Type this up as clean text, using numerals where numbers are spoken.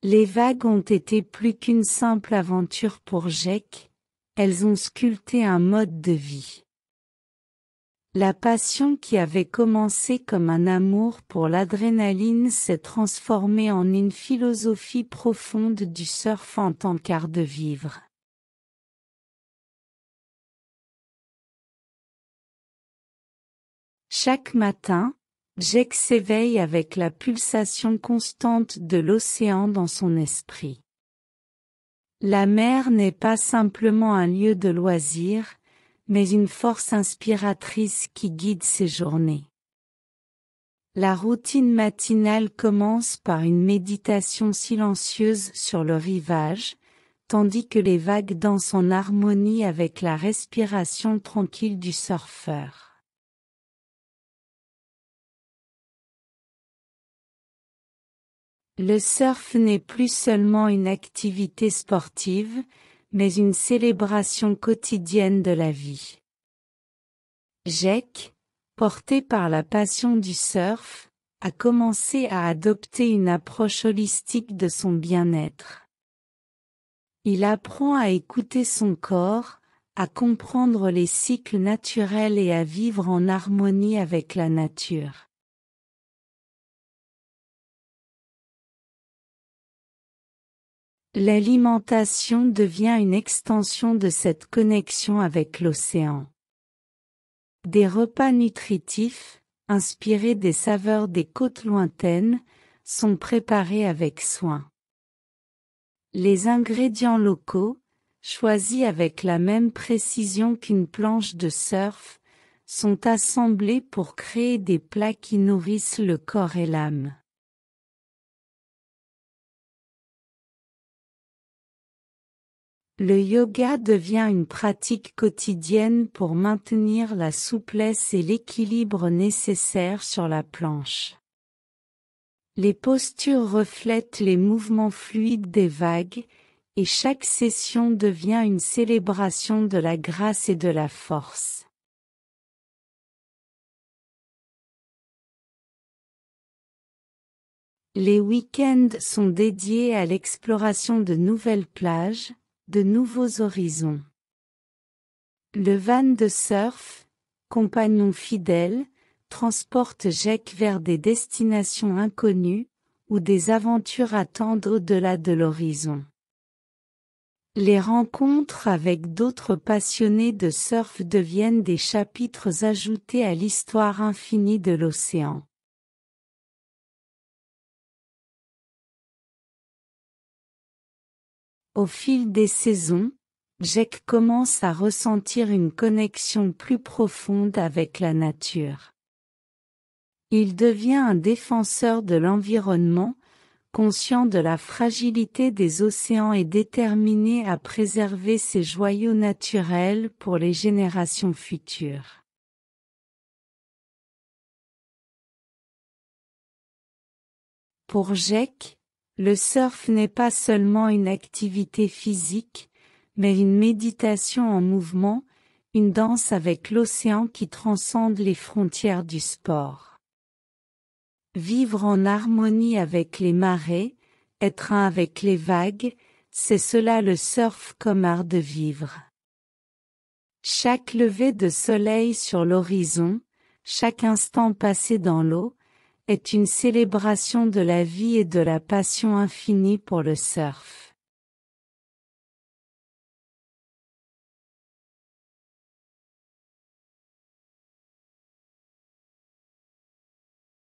Les vagues ont été plus qu'une simple aventure pour Jake, elles ont sculpté un mode de vie. La passion qui avait commencé comme un amour pour l'adrénaline s'est transformée en une philosophie profonde du surf en tant qu'art de vivre. Chaque matin, Jake s'éveille avec la pulsation constante de l'océan dans son esprit. La mer n'est pas simplement un lieu de loisir, mais une force inspiratrice qui guide ses journées. La routine matinale commence par une méditation silencieuse sur le rivage, tandis que les vagues dansent en harmonie avec la respiration tranquille du surfeur. Le surf n'est plus seulement une activité sportive, mais une célébration quotidienne de la vie. Jake, porté par la passion du surf, a commencé à adopter une approche holistique de son bien-être. Il apprend à écouter son corps, à comprendre les cycles naturels et à vivre en harmonie avec la nature. L'alimentation devient une extension de cette connexion avec l'océan. Des repas nutritifs, inspirés des saveurs des côtes lointaines, sont préparés avec soin. Les ingrédients locaux, choisis avec la même précision qu'une planche de surf, sont assemblés pour créer des plats qui nourrissent le corps et l'âme. Le yoga devient une pratique quotidienne pour maintenir la souplesse et l'équilibre nécessaires sur la planche. Les postures reflètent les mouvements fluides des vagues, et chaque session devient une célébration de la grâce et de la force. Les week-ends sont dédiés à l'exploration de nouvelles plages, de nouveaux horizons. Le van de surf, compagnon fidèle, transporte Jake vers des destinations inconnues, où des aventures attendent au-delà de l'horizon. Les rencontres avec d'autres passionnés de surf deviennent des chapitres ajoutés à l'histoire infinie de l'océan. Au fil des saisons, Jake commence à ressentir une connexion plus profonde avec la nature. Il devient un défenseur de l'environnement, conscient de la fragilité des océans et déterminé à préserver ces joyaux naturels pour les générations futures. Pour Jake, le surf n'est pas seulement une activité physique, mais une méditation en mouvement, une danse avec l'océan qui transcende les frontières du sport. Vivre en harmonie avec les marées, être un avec les vagues, c'est cela le surf comme art de vivre. Chaque lever de soleil sur l'horizon, chaque instant passé dans l'eau, est une célébration de la vie et de la passion infinie pour le surf.